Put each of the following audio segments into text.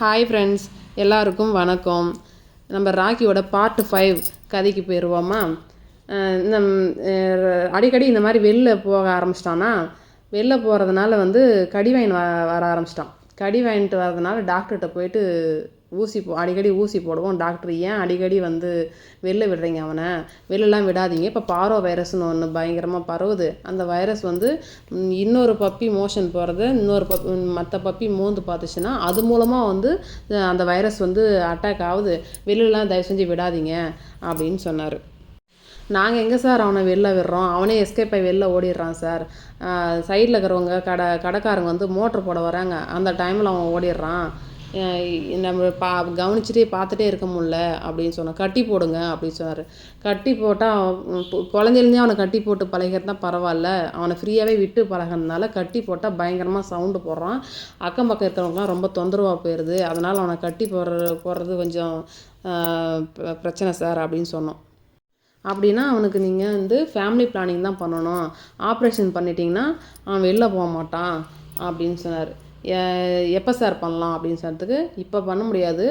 Hi friends, எல்லாருக்கும் வணக்கம். நம்ம ராக்கியோட பார்ட் 5 கதைக்கு போயிடுவோமா? அடிக்கடி இந்த மாதிரி வெளில போக ஆரம்பிச்சிட்டான்னா, வெளில போகிறதுனால கடி வாங்கி வர ஆரம்பிச்சிட்டான். கடி வாங்கிட்டு வரதுனால டாக்டர்கிட்ட போயிட்டு அடிக்கடி ஊசி போடுவோம். டாக்டர் ஏன் அடிக்கடி வெளில விடுறீங்க, அவனை வெளிலலாம் விடாதீங்க, இப்போ பாரோ வைரஸ்னு ஒன்று பயங்கரமாக பரவுது. அந்த வைரஸ் இன்னொரு பப்பி மோஷன் போகிறத மற்ற பப்பி மோந்து பார்த்துச்சுன்னா அது மூலமாக அந்த வைரஸ் அட்டாக் ஆகுது. வெளிலலாம் தயவு செஞ்சு விடாதீங்க அப்படின்னு சொன்னார். நாங்கள் எங்கே சார் அவனை வெளில விடுறோம், அவனே எஸ்கேப் ஆகி வெளில ஓடிடுறான் சார். சைடில் இருக்கிறவங்க கடைக்காரங்க மோட்ரு போட வராங்க, அந்த டைமில் அவன் ஓடிடுறான். நம்ம கவனிச்சுட்டே பார்த்துட்டே இருக்க முடியல அப்படின்னு சொன்னோம். கட்டி போடுங்க அப்படின்னு சொன்னார். கட்டி போட்டால் குழந்தைலேருந்தே அவனை கட்டி போட்டு பழகிறதுனா பரவாயில்ல, அவனை ஃப்ரீயாகவே விட்டு பழகிறதுனால கட்டி போட்டால் பயங்கரமாக சவுண்டு போடுறான். அக்கம் பக்கம் இருக்கிறவங்களாம் ரொம்ப தொந்தரவாக போயிடுது. அதனால் அவனை கட்டி போடுறது கொஞ்சம் பிரச்சனை சார் அப்படின்னு சொன்னோம். அப்படின்னா அவனுக்கு நீங்கள் ஃபேமிலி பிளானிங் தான் பண்ணணும், ஆப்ரேஷன் பண்ணிட்டீங்கன்னா அவன் வெளில போக மாட்டான் அப்படின்னு சொன்னார். எப்போ சார் பண்ணலாம் அப்படின்னு சொன்னதுக்கு, இப்போ பண்ண முடியாது,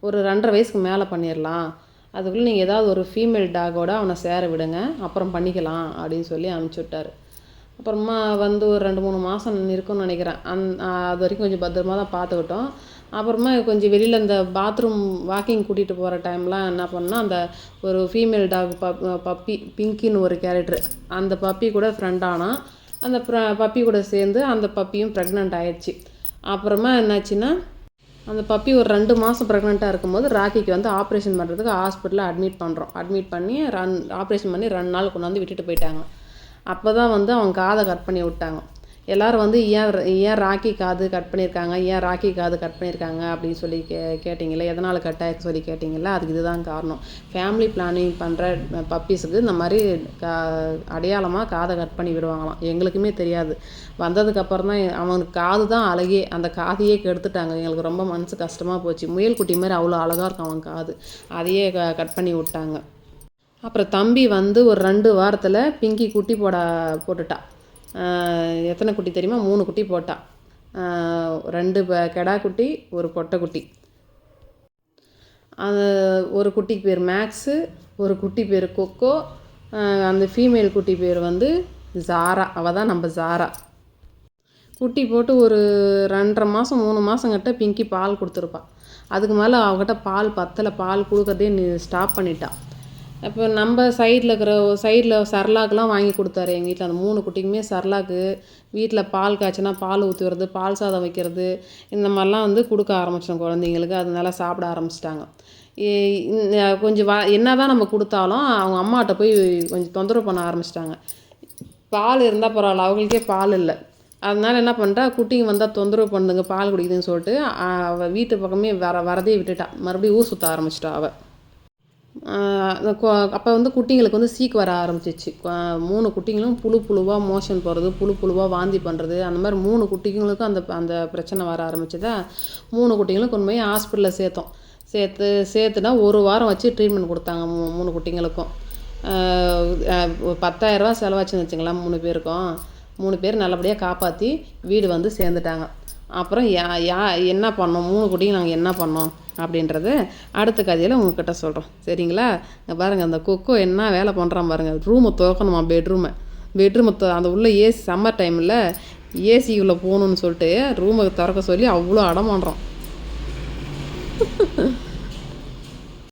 ஒரு 2.5 வயசுக்கு மேலே பண்ணிடலாம், அதுக்குள்ளே நீங்கள் ஏதாவது ஒரு ஃபீமேல் டாகோட அவனை சேர விடுங்க, அப்புறம் பண்ணிக்கலாம் அப்படின்னு சொல்லி அனுப்பிச்சி விட்டார். அப்புறமா ஒரு 2-3 மாதம் இருக்குன்னு நினைக்கிறேன். அது வரைக்கும் கொஞ்சம் பத்திரமா தான் பார்த்துக்கிட்டோம். அப்புறமா கொஞ்சம் வெளியில் இந்த பாத்ரூம் வாக்கிங் கூட்டிகிட்டு போகிற டைம்லாம் என்ன பண்ணால், அந்த ஒரு ஃபீமேல் டாக் பப்பி பிங்கின்னு ஒரு கேரக்டர், அந்த பப்பி கூட ஃப்ரெண்டானா. அந்த பப்பி கூட சேர்ந்து அந்த பப்பியும் ப்ரெக்னென்ட் ஆயிடுச்சு. அப்புறமா என்னாச்சுன்னா, அந்த பப்பி ஒரு 2 மாதம் ப்ரெக்னெண்ட்டாக இருக்கும்போது ராக்கிக்கு ஆப்ரேஷன் பண்ணுறதுக்கு ஹாஸ்பிட்டலில் அட்மிட் பண்ணி ஆப்ரேஷன் பண்ணி 2 நாள் கொண்டு விட்டுட்டு போயிட்டாங்க. அப்போ தான் அவன் காதை கட் பண்ணி விட்டாங்க. எல்லோரும் ஏன் ராக்கி காது கட் பண்ணியிருக்காங்க, ஏன் ராக்கி காது கட் பண்ணியிருக்காங்க அப்படின்னு சொல்லி கேட்டிங்களே, எதனால் கட் ஆயிருக்கு சொல்லி கேட்டிங்களா, அதுக்கு இதுதான் காரணம். ஃபேமிலி பிளானிங் பண்ணுற பப்பீஸுக்கு இந்த மாதிரி அடையாளமாக காதை கட் பண்ணி விடுவாங்களாம். எங்களுக்குமே தெரியாது. வந்ததுக்கப்புறம் தான் அவனுக்கு காது தான் அழகே, அந்த காதையே கெடுத்துட்டாங்க. எங்களுக்கு ரொம்ப மனசு கஷ்டமாக போச்சு. முயல் குட்டி மாதிரி அவ்வளோ அழகாக இருக்கும் அவன் காது, அதையே கட் பண்ணி விட்டாங்க. அப்புறம் தம்பி ஒரு 2 வாரத்தில் பிங்கி குட்டி போட்டுட்டா. எத்தனை குட்டி தெரியுமா? 3 குட்டி போட்டா. 2 கெடா குட்டி, ஒரு பொட்டை குட்டி. அந்த ஒரு குட்டிக்கு பேர் மேக்ஸு, ஒரு குட்டி பேர் கொக்கோ, அந்த ஃபீமேல் குட்டி பேர் ஜாரா. அவள் தான் நம்ம ஜாரா. குட்டி போட்டு ஒரு 2.5 மாதம் 3 மாதம் கிட்ட பிங்கி பால் கொடுத்துருப்பா. அதுக்கு மேலே அவகிட்ட பால் பத்தலை, பால் கொடுக்குறதே ஸ்டாப் பண்ணிட்டா. இப்போ நம்ம சைடில் சர்லாக்கெலாம் வாங்கி கொடுத்தாரு எங்கள் வீட்டில். அந்த 3 குட்டிக்குமே சர்லாக்கு, வீட்டில் பால் காய்ச்சினா பால் ஊற்றி வர்றது, பால் சாதம் வைக்கிறது, இந்த மாதிரிலாம் கொடுக்க ஆரம்பிச்சிட்டோம் குழந்தைங்களுக்கு. அது நல்லா சாப்பிட ஆரம்பிச்சிட்டாங்க. கொஞ்சம் என்ன தான் நம்ம கொடுத்தாலும் அவங்க அம்மாட்ட போய் கொஞ்சம் தொந்தரவு பண்ண ஆரம்பிச்சிட்டாங்க. பால் இருந்தால் பரவாயில்ல, அவங்களுக்கே பால் இல்லை. அதனால் என்ன பண்ணிட்டா, குட்டிங்க வந்தால் தொந்தரவு பண்ணுதுங்க, பால் குடிக்குதுன்னு சொல்லிட்டு அவள் வீட்டு பக்கமே வரதே விட்டுட்டா. மறுபடியும் ஊர் சுற்ற ஆரம்பிச்சிட்டா அவள். அப்போ குட்டிங்களுக்கு சீக்கு வர ஆரம்பிச்சிச்சு. 3 குட்டிங்களும் புழுவாக மோஷன் போகிறது, புழுவாக வாந்தி பண்ணுறது, அந்த மாதிரி 3 குட்டிங்களுக்கும் அந்த பிரச்சனை வர ஆரம்பிச்சதா. 3 குட்டிங்களும் கொண்டு போய் ஹாஸ்பிட்டலில் சேர்த்துனா 1 வாரம் வச்சு ட்ரீட்மெண்ட் கொடுத்தாங்க 3 குட்டிங்களுக்கும். 10,000 ரூபா செலவாச்சுன்னு வச்சுங்களேன் 3 பேருக்கும். 3 பேர் நல்லபடியாக காப்பாற்றி வீடு சேர்ந்துட்டாங்க. அப்புறம் என்ன பண்ணோம், 3 குட்டிங்க நாங்கள் என்ன பண்ணோம் அப்படின்றது அடுத்த கதையில் உங்ககிட்ட சொல்கிறோம், சரிங்களா? பாருங்கள், அந்த கொக்கோ என்ன வேலை பண்ணுறான் பாருங்கள். ரூமை திறக்கணுமா, பெட்ரூமை அந்த உள்ள ஏசி, சம்மர் டைமில் ஏசிக்குள்ளே போகணுன்னு சொல்லிட்டு ரூமை திறக்க சொல்லி அவ்வளோ அடம் பண்ணுறோம்.